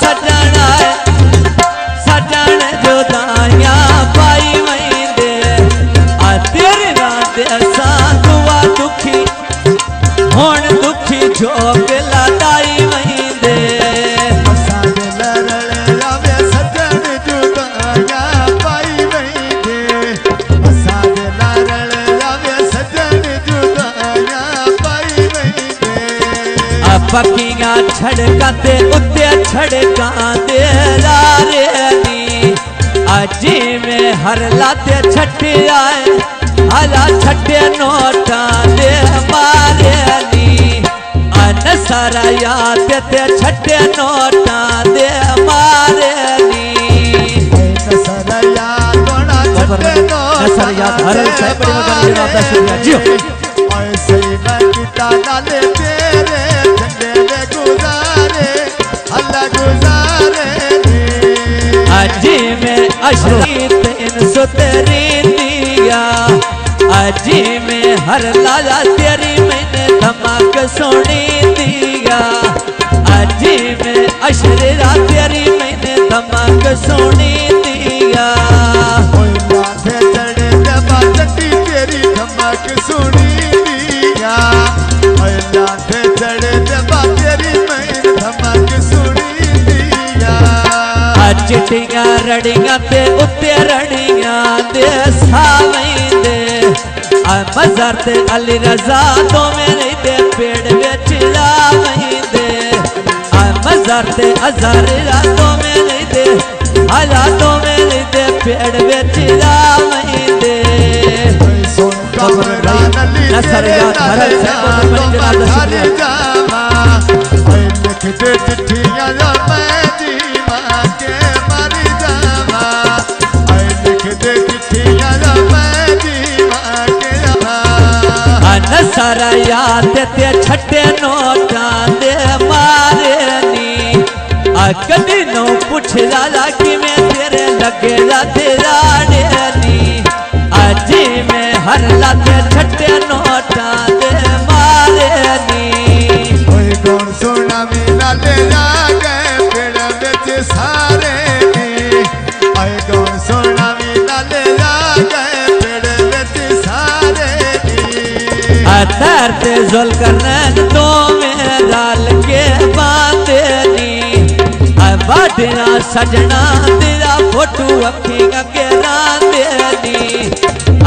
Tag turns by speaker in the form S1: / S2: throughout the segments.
S1: सजना सजन जुदाइया पाई वहींदे तेरे रात असा दुआ दुखी हुण दुखी झोंक लड़ाई वहींदे पक्कियां छड़का ते उत्ते छड़का दे लारे नी अजी में हर लाते छठे आए हला छठे नोटा दे मारे नी अन सारा याद ते छठे नोटा दे मारे नी
S2: सारा याद बड़ा छठे नोटा
S1: हर साहब बड़ी मकान जनाब दा शुक्रिया जियो
S2: ऐसे मैं किता नाले तेरे
S1: अजी में अशरी 313 दिया अजी में हर लाला तेरी मैंने धमाक सुनी दिया अजी में अशरी तेरी मैंने धमाक सुनी दिया
S2: चढ़े जबा चट्टी तेरी धमाक सुनी दिया चढ़े जबा तेरी मैंने धमाक सुनी
S1: चिट्टियां रड़ियां ते उत्ते रड़ियां दे सावेंदे मज़र ते अली रज़ा तो मेरे दे पेड़ विच लावेंदे मज़र ते अज़हरा तो मेरे दे हला तो मेरे दे पेड़ विच लावेंदे नसर याद हरल साहब बड़ी जनाब दा शुक्रिया
S2: लिख दे चिट्ठियां मैं जीवा के मर जावा लिख दे चिट्ठियां मैं जीवा के
S1: नसर याद ते छठे नोटा दे मारे नी कदी नो पुछ लाला कि मैं तेरे लगे तेरा नी अजी में हर लाते छठे नोटा दे मारे नी
S2: कौन सोना मेरा ले जाके पेड़ बिच सारे आए कौन सोना मेरा ले जाके पेड़ बिच सारे
S1: अतर ते जुल करनैन तो में डाल के बांधे नी बाटना सजना तेरा फोटो अखी के रांदे नी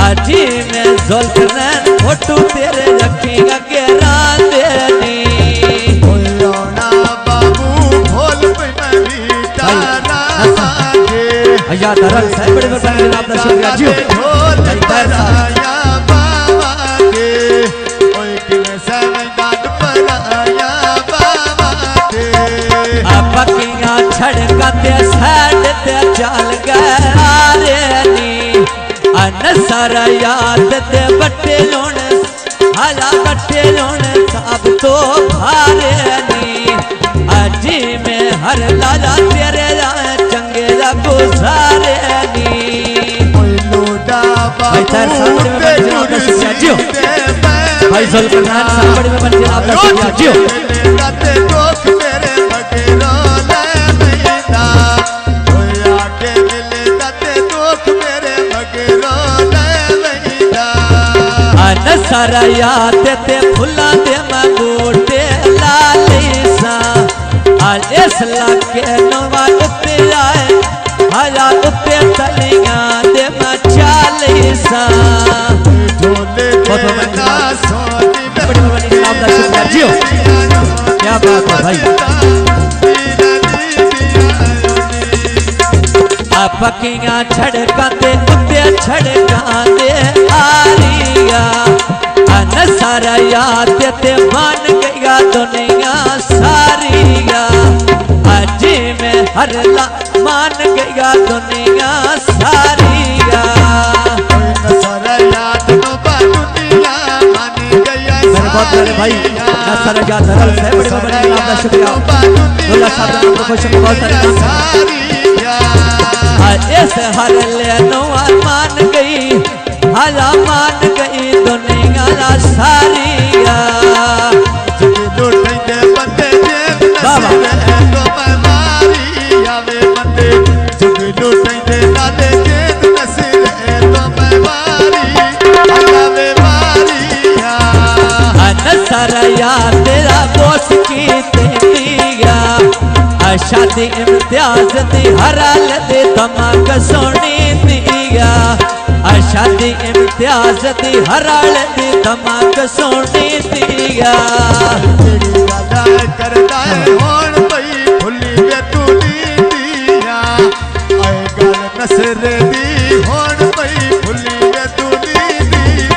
S1: अजी में जुल करनैन फोटो तेरे अखी के रांदे नी या दरल साहब बड़े मकान जनाब दा शुक्रिया जियो
S2: या बाबा के ओए किने सनगाद पराया बाबा के
S1: पक्कियां छड़का ते साइड ते चल गए रे नी अनसर याद ते बट्टे लोण हला बट्टे लोण सब तो भारे नी अजी में हर लाला तेरे चंगे गुजारे नी भाई तार सामने में बन जनाब दा शुक्रिया जियो भाई जुल्फरनान सामने में बन जनाब दा शुक्रिया जियो
S2: दुख मेरे मगरो ले मैदा होया के मिले दते दुख मेरे मगरो ले मैदा
S1: नसर याद ते फुल्लां दे बूटे लाली सा इस लाके नवा उत्ते आए हला उत्ते तलियां दे मचाली सा
S2: ना सोनी
S1: बड़ी बड़ी जनाब दा शुक्रिया जियो क्या बात है भाई पक्कियां छड़का ते उत्ते छड़का दे आरिया नसर याद ते मान गया दुनिया सारिया अजी में हर ला मान गया दुनिया सारिया
S2: नसर याद दुनिया मान गया
S1: मेरे बहुत प्यारे भाई नसर याद हरल साहब बड़े बड़े जनाब दा शुक्रिया दुल्ला साहब को खुश बहुत सारे इस हर ले नवा मान गई हला मान गई दुनिया सारिया
S2: बंदे
S1: बाबा शादी इम्तियाज दी हराल दे धमाक सोनी दिया शादी इम्तियाज दी हराल दी धमाक सोनी दिया
S2: तेरी गादा करदा है होण पई फुली वे तूली दिया आए गल नसर दी होण पई फुली वे तूली दी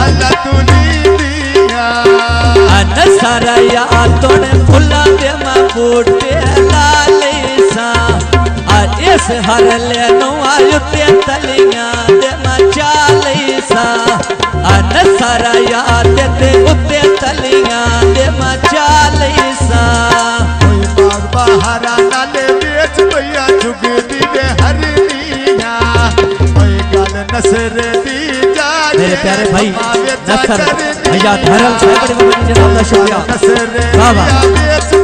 S2: अल्लाह तूली दिया
S1: नसरा या तोड़ फुला दे मा बूटे लाले सा इस हर ले नु आयुते तलियां दे मा चाले सा नसरा या ते उते तलियां दे मा चाले सा
S2: कोई बाग बहारा नाले बेच भैया चुगदी वे हरनिया कोई गल नसर दी जागे
S1: मेरे प्यारे भाई नसर भैया धर्म साहब बड़ी बड़ी जनाब का शुक्रिया
S2: नसर
S1: वाह वाह
S2: बेच